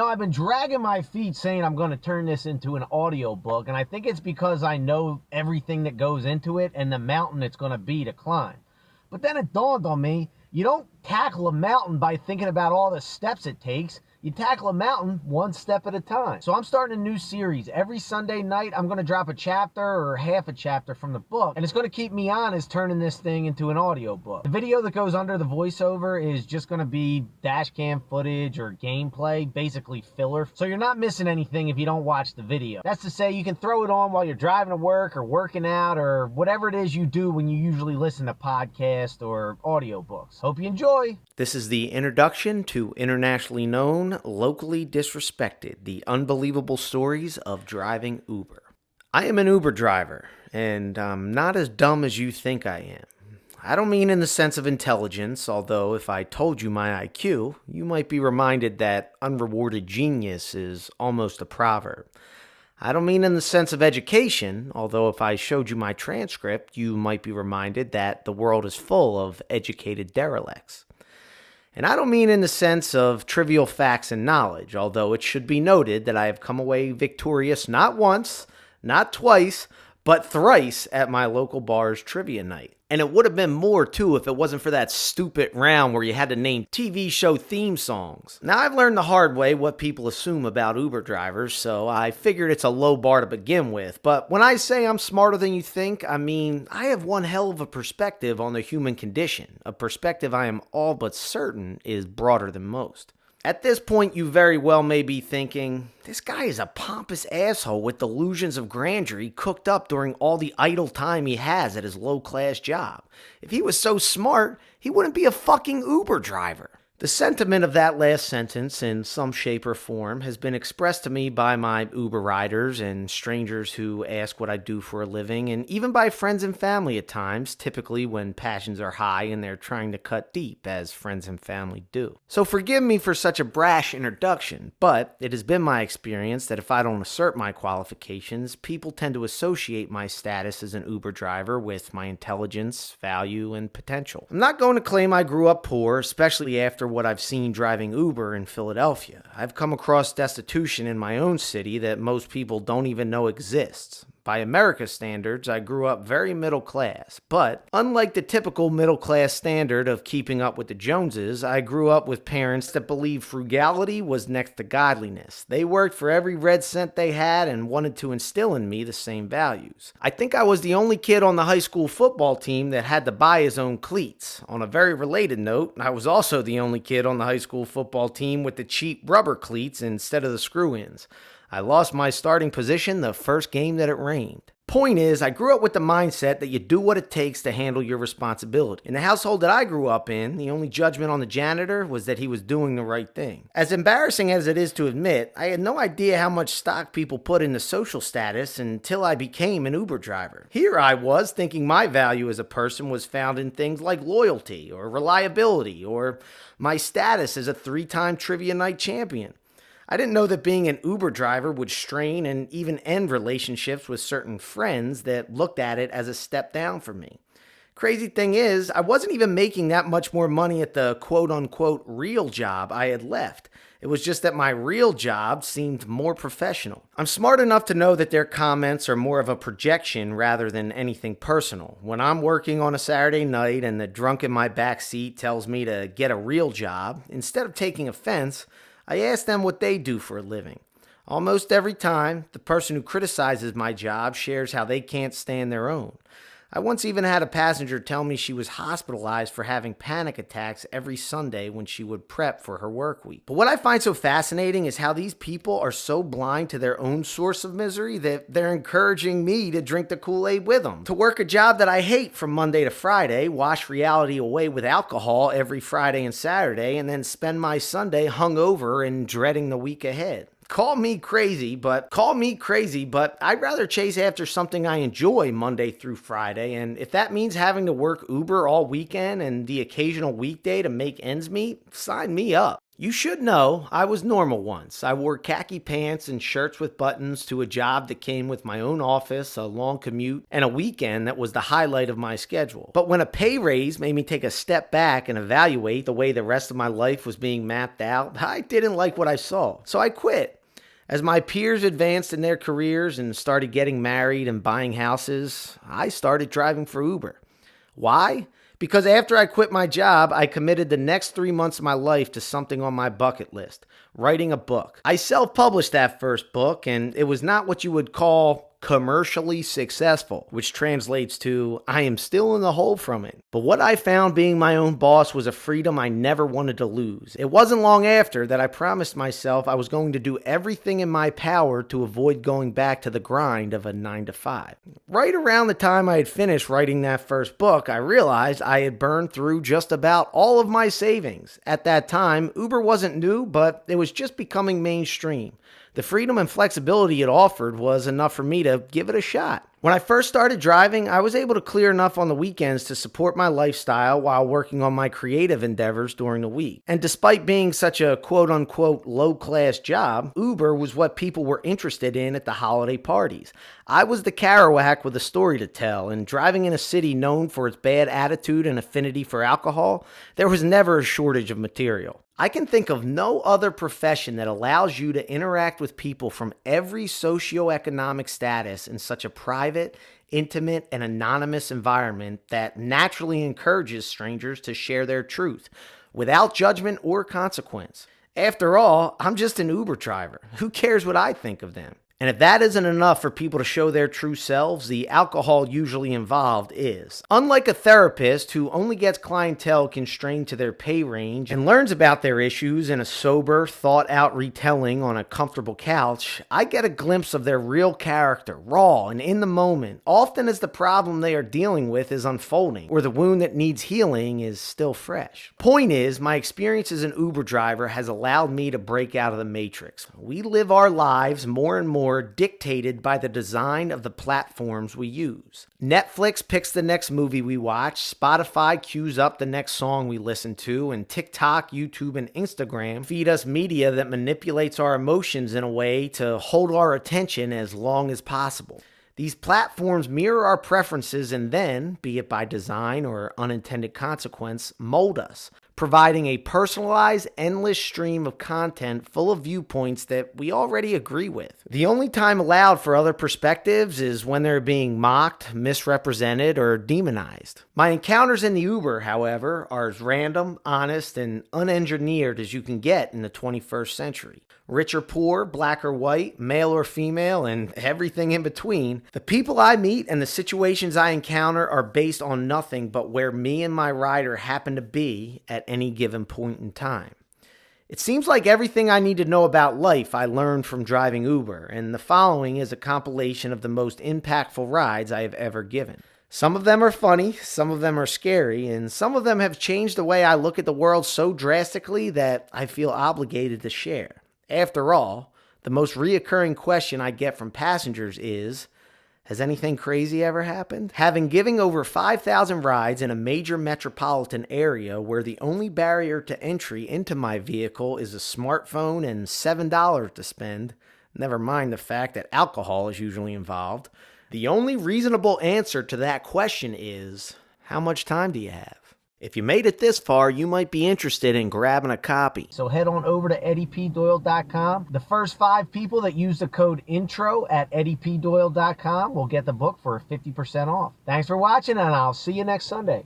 I've been dragging my feet saying I'm going to turn this into an audiobook, and I think it's because I know everything that goes into it and the mountain it's going to be to climb. But then it dawned on me, you don't tackle a mountain by thinking about all the steps it takes. You tackle a mountain one step at a time. So I'm starting a new series. Every Sunday night, I'm going to drop a chapter or half a chapter from the book, and it's going to keep me honest turning this thing into an audiobook. The video that goes under the voiceover is just going to be dash cam footage or gameplay, basically filler. So you're not missing anything if you don't watch the video. That's to say, you can throw it on while you're driving to work or working out or whatever it is you do when you usually listen to podcasts or audiobooks. Hope you enjoy. This is the introduction to internationally known, locally disrespected, the unbelievable stories of driving Uber. I am an Uber driver, and I'm not as dumb as you think I am. I don't mean in the sense of intelligence, although if I told you my IQ, you might be reminded that unrewarded genius is almost a proverb. I don't mean in the sense of education, although if I showed you my transcript, you might be reminded that the world is full of educated derelicts. And I don't mean in the sense of trivial facts and knowledge, although it should be noted that I have come away victorious not once, not twice, but thrice at my local bar's trivia night. And it would have been more, too, if it wasn't for that stupid round where you had to name TV show theme songs. Now, I've learned the hard way what people assume about Uber drivers, so I figured it's a low bar to begin with. But when I say I'm smarter than you think, I mean, I have one hell of a perspective on the human condition, a perspective I am all but certain is broader than most. At this point, you very well may be thinking, this guy is a pompous asshole with delusions of grandeur he cooked up during all the idle time he has at his low-class job. If he was so smart, he wouldn't be a fucking Uber driver. The sentiment of that last sentence, in some shape or form, has been expressed to me by my Uber riders and strangers who ask what I do for a living, and even by friends and family at times, typically when passions are high and they're trying to cut deep, as friends and family do. So forgive me for such a brash introduction, but it has been my experience that if I don't assert my qualifications, people tend to associate my status as an Uber driver with my intelligence, value, and potential. I'm not going to claim I grew up poor, especially after what I've seen driving Uber in Philadelphia. I've come across destitution in my own city that most people don't even know exists. By America's standards, I grew up very middle class, but unlike the typical middle class standard of keeping up with the Joneses, I grew up with parents that believed frugality was next to godliness. They worked for every red cent they had and wanted to instill in me the same values. I think I was the only kid on the high school football team that had to buy his own cleats. On a very related note, I was also the only kid on the high school football team with the cheap rubber cleats instead of the screw-ins. I lost my starting position the first game that it rained. Point is, I grew up with the mindset that you do what it takes to handle your responsibility. In the household that I grew up in, the only judgment on the janitor was that he was doing the right thing. As embarrassing as it is to admit, I had no idea how much stock people put into social status until I became an Uber driver. Here I was thinking my value as a person was found in things like loyalty or reliability or my status as a 3-time trivia night champion. I didn't know that being an Uber driver would strain and even end relationships with certain friends that looked at it as a step down for me. Crazy thing is, I wasn't even making that much more money at the quote-unquote real job I had left. It was just that my real job seemed more professional. I'm smart enough to know that their comments are more of a projection rather than anything personal. When I'm working on a Saturday night and the drunk in my back seat tells me to get a real job, instead of taking offense, I ask them what they do for a living. Almost every time, the person who criticizes my job shares how they can't stand their own. I once even had a passenger tell me she was hospitalized for having panic attacks every Sunday when she would prep for her work week. But what I find so fascinating is how these people are so blind to their own source of misery that they're encouraging me to drink the Kool-Aid with them. To work a job that I hate from Monday to Friday, wash reality away with alcohol every Friday and Saturday, and then spend my Sunday hungover and dreading the week ahead. Call me crazy, but I'd rather chase after something I enjoy Monday through Friday, and if that means having to work Uber all weekend and the occasional weekday to make ends meet, sign me up. You should know I was normal once. I wore khaki pants and shirts with buttons to a job that came with my own office, a long commute, and a weekend that was the highlight of my schedule. But when a pay raise made me take a step back and evaluate the way the rest of my life was being mapped out, I didn't like what I saw. So I quit. As my peers advanced in their careers and started getting married and buying houses, I started driving for Uber. Why? Because after I quit my job, I committed the next 3 months of my life to something on my bucket list, writing a book. I self-published that first book, and it was not what you would call commercially successful, which translates to I am still in the hole from it. But what I found being my own boss was a freedom I never wanted to lose. It wasn't long after that I promised myself I was going to do everything in my power to avoid going back to the grind of a 9 to 5. Right around the time I had finished writing that first book, I realized I had burned through just about all of my savings. At that time, Uber wasn't new, but it was just becoming mainstream. The freedom and flexibility it offered was enough for me to give it a shot. When I first started driving, I was able to clear enough on the weekends to support my lifestyle while working on my creative endeavors during the week. And despite being such a quote-unquote low-class job, Uber was what people were interested in at the holiday parties. I was the Kerouac with a story to tell, and driving in a city known for its bad attitude and affinity for alcohol, there was never a shortage of material. I can think of no other profession that allows you to interact with people from every socioeconomic status in such a private, intimate, and anonymous environment that naturally encourages strangers to share their truth without judgment or consequence. After all, I'm just an Uber driver. Who cares what I think of them? And if that isn't enough for people to show their true selves, the alcohol usually involved is. Unlike a therapist who only gets clientele constrained to their pay range and learns about their issues in a sober, thought-out retelling on a comfortable couch, I get a glimpse of their real character, raw and in the moment, often as the problem they are dealing with is unfolding, or the wound that needs healing is still fresh. Point is, my experience as an Uber driver has allowed me to break out of the matrix. We live our lives more and more dictated by the design of the platforms we use. Netflix picks the next movie we watch, Spotify cues up the next song we listen to, and TikTok, YouTube, and Instagram feed us media that manipulates our emotions in a way to hold our attention as long as possible. These platforms mirror our preferences and then, be it by design or unintended consequence, mold us, providing a personalized, endless stream of content full of viewpoints that we already agree with. The only time allowed for other perspectives is when they're being mocked, misrepresented, or demonized. My encounters in the Uber, however, are as random, honest, and unengineered as you can get in the 21st century. Rich or poor, black or white, male or female, and everything in between, the people I meet and the situations I encounter are based on nothing but where me and my rider happen to be at any given point in time. It seems like everything I need to know about life I learned from driving Uber, and the following is a compilation of the most impactful rides I have ever given. Some of them are funny, some of them are scary, and some of them have changed the way I look at the world so drastically that I feel obligated to share. After all, the most reoccurring question I get from passengers is, has anything crazy ever happened? Having given over 5,000 rides in a major metropolitan area where the only barrier to entry into my vehicle is a smartphone and $7 to spend, never mind the fact that alcohol is usually involved, the only reasonable answer to that question is, how much time do you have? If you made it this far, you might be interested in grabbing a copy. So head on over to eddiepdoyle.com. The first 5 people that use the code INTRO at eddiepdoyle.com will get the book for 50% off. Thanks for watching, and I'll see you next Sunday.